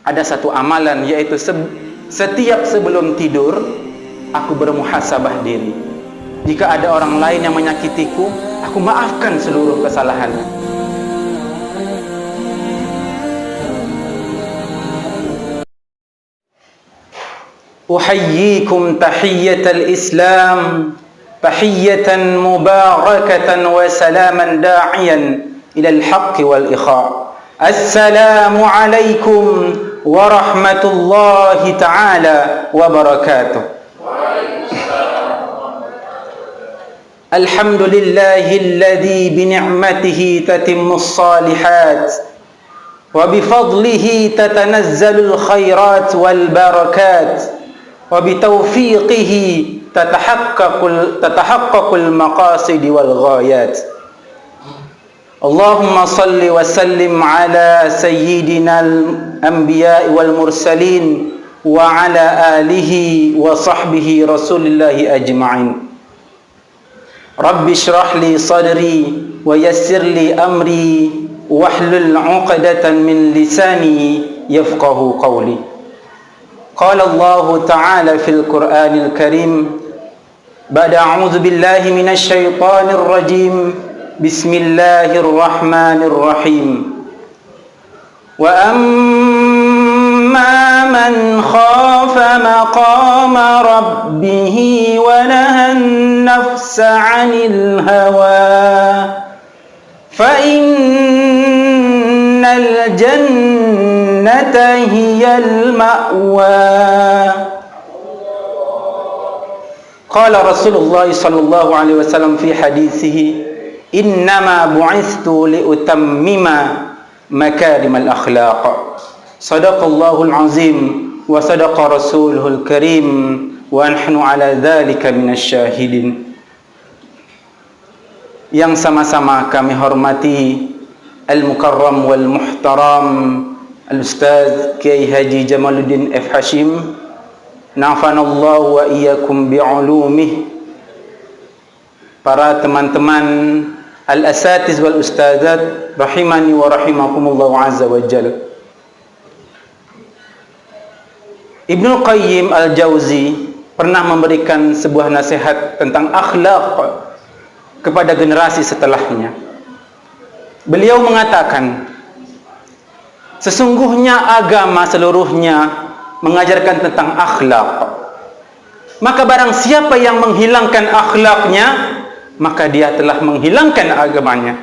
ada satu amalan, yaitu setiap sebelum tidur aku bermuhasabah diri. Jika ada orang lain yang menyakitiku, aku maafkan seluruh kesalahannya. Uhayyikum tahiyyatal Islam, tahiyatan mubarakatan wa salaman da'iyan ila al-haqq wal ikha. Assalamu alaikum warahmatullahi ta'ala wabarakatuh. Alhamdulillahilladzi bini'matihi tatimmus salihat wa bifadlihi tatanazzalul khairat wal barakat wa bitaufiqihi tatahaqqaqul maqasid wal ghayat. Allahumma salli wa sallim ala sayyidinal anbiya'i wal mursalin wa ala alihi wa sahbihi rasulillahi ajma'in. Rabbi shrah li sadri wa yassir li amri wahlul 'uqdatan min lisani yafqahu qawli. Qala Allah ta'ala fil Qur'anil Karim ba'da a'udzu billahi minasy syaithanir rajim. Bismillahirrahmanirrahim. Wa amma man khafa maqama rabbih wa nahan nafsa 'anil hawa fa innal jannata hiyal ma'wa. Qala Rasulullah sallallahu alaihi wasallam fi hadithihi, innama bu'ithtu liutammima makarimal akhlaq. Sadaqallahul azim wa sadaqa rasuluhul karim wa nahnu ala dzalika minasyahidin. Yang sama-sama kami hormati al-mukarram wal muhtaram al-ustaz Kiai Haji Jamaluddin F. Hashim, nafanallahu wa iyyakum bi'ulumih. Para teman-teman al-asatiz wal ustazat rahimani wa rahimakumullah azza wa jalla. Ibnu Qayyim al-Jauzi pernah memberikan sebuah nasihat tentang akhlak kepada generasi setelahnya. Beliau mengatakan, sesungguhnya agama seluruhnya mengajarkan tentang akhlak. Maka barang siapa yang menghilangkan akhlaknya, maka dia telah menghilangkan agamanya.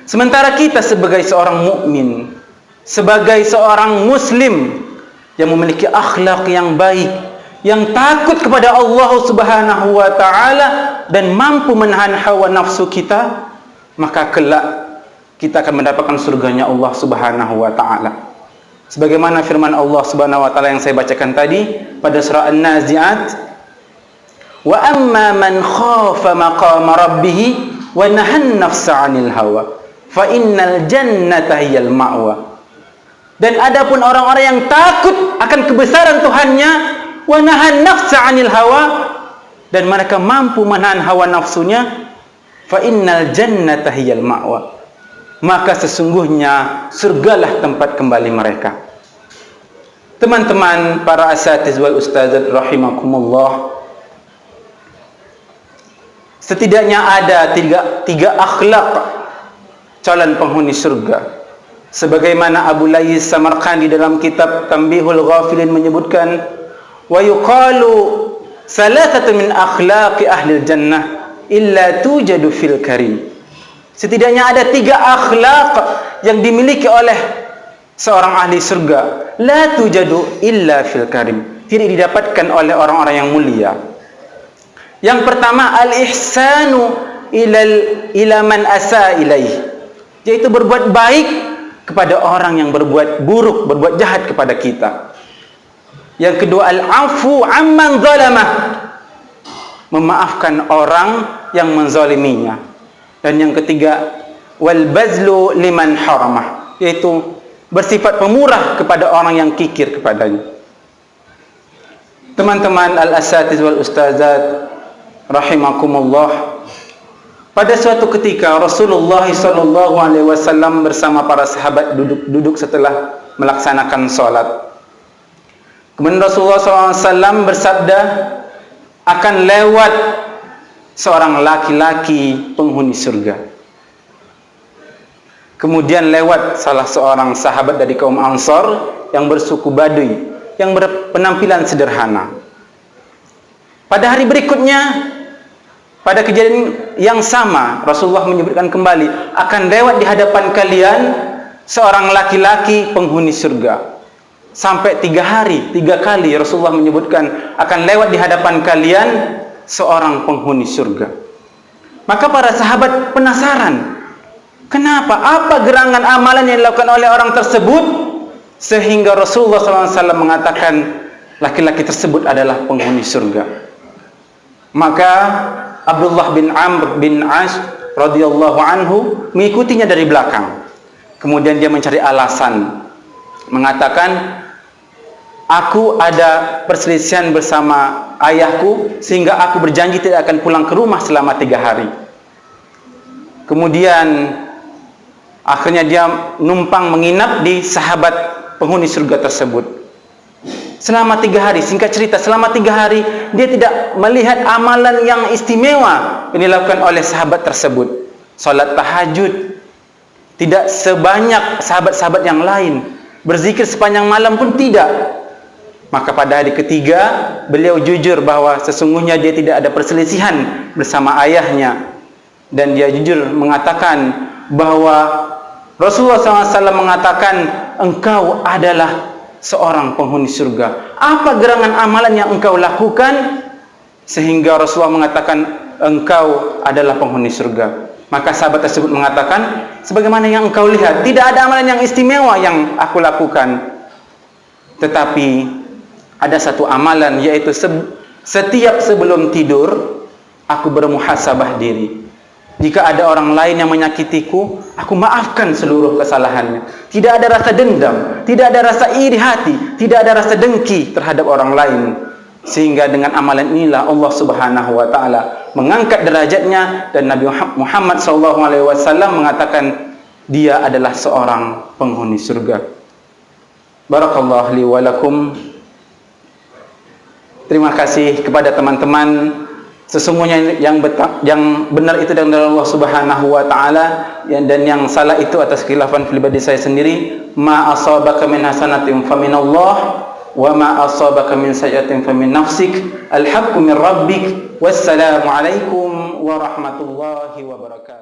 Sementara kita sebagai seorang mukmin, sebagai seorang muslim yang memiliki akhlak yang baik, yang takut kepada Allah Subhanahu wa taala dan mampu menahan hawa nafsu kita, maka kelak kita akan mendapatkan surganya Allah Subhanahu wa taala. Sebagaimana firman Allah Subhanahu wa taala yang saya bacakan tadi pada surah An-Nazi'at, wa amma man khafa maqama rabbih wa nahan nafsa 'anil hawa fa innal jannata hiyal ma'wa. Dan adapun orang-orang yang takut akan kebesaran Tuhannya, wa nahan nafsa 'anil hawa, dan mereka mampu menahan hawa nafsunya, fa innal jannata hiyal ma'wa, maka sesungguhnya surgalah tempat kembali mereka. Teman-teman para asatiz wal ustazat rahimakumullah, setidaknya ada tiga akhlak calon penghuni surga. Sebagaimana Abu Lais Samarqandi dalam kitab Tanbihul Ghafilin menyebutkan, wa yuqalu salasatu min akhlaqi ahlil jannah illa tujadu fil karim. Setidaknya ada tiga akhlak yang dimiliki oleh seorang ahli surga, la tujadu illa fil karim, tidak didapatkan oleh orang-orang yang mulia. Yang pertama, al-ihsanu ila man asa ilaih, yaitu berbuat baik kepada orang yang berbuat buruk, berbuat jahat kepada kita. Yang kedua, al-afu amman zalamah, memaafkan orang yang menzaliminya. Dan yang ketiga, wal bazlu liman haramah, yaitu bersifat pemurah kepada orang yang kikir kepadanya. Teman-teman al-asatiz wal ustazat rahimakumullah, pada suatu ketika Rasulullah SAW bersama para sahabat duduk setelah melaksanakan sholat. Kemudian Rasulullah SAW bersabda, akan lewat seorang laki-laki penghuni surga. Kemudian lewat salah seorang sahabat dari kaum Ansar yang bersuku Baduy, yang berpenampilan sederhana. Pada hari berikutnya, pada kejadian yang sama, Rasulullah menyebutkan kembali, akan lewat di hadapan kalian seorang laki-laki penghuni surga. Sampai 3 hari, 3 kali Rasulullah menyebutkan akan lewat di hadapan kalian seorang penghuni surga. Maka para sahabat penasaran, kenapa? Apa gerangan amalan yang dilakukan oleh orang tersebut sehingga Rasulullah SAW mengatakan laki-laki tersebut adalah penghuni surga? Maka Abdullah bin Amr bin As radhiyallahu anhu mengikutinya dari belakang. Kemudian dia mencari alasan, mengatakan, aku ada perselisihan bersama ayahku sehingga aku berjanji tidak akan pulang ke rumah selama 3 hari. Kemudian akhirnya dia numpang menginap di sahabat penghuni surga tersebut selama 3 hari. Singkat cerita, selama 3 hari dia tidak melihat amalan yang istimewa yang dilakukan oleh sahabat tersebut. Salat tahajud tidak sebanyak sahabat-sahabat yang lain, berzikir sepanjang malam pun tidak. Maka pada hari ketiga beliau jujur bahwa sesungguhnya dia tidak ada perselisihan bersama ayahnya, dan dia jujur mengatakan bahwa Rasulullah SAW mengatakan, engkau adalah seorang penghuni surga. Apa gerangan amalan yang engkau lakukan sehingga Rasulullah mengatakan engkau adalah penghuni surga? Maka sahabat tersebut mengatakan, sebagaimana yang engkau lihat, tidak ada amalan yang istimewa yang aku lakukan, tetapi ada satu amalan, yaitu setiap sebelum tidur aku bermuhasabah diri. Jika ada orang lain yang menyakitiku, aku maafkan seluruh kesalahannya. Tidak ada rasa dendam, tidak ada rasa iri hati, tidak ada rasa dengki terhadap orang lain. Sehingga dengan amalan inilah Allah Subhanahu wa taala mengangkat derajatnya, dan Nabi Muhammad SAW mengatakan dia adalah seorang penghuni surga. Barakallahu li wa lakum. Terima kasih kepada teman-teman. Sesungguhnya yang benar itu dari Allah Subhanahu wa taala, dan yang salah itu atas khilafan pribadi saya sendiri. Ma asabaka min hasanatin faminallah, wa ma asabaka min sayyi'atin famin nafsik. Al-haqqu min rabbik. Wassalamu alaikum warahmatullahi wabarakatuh.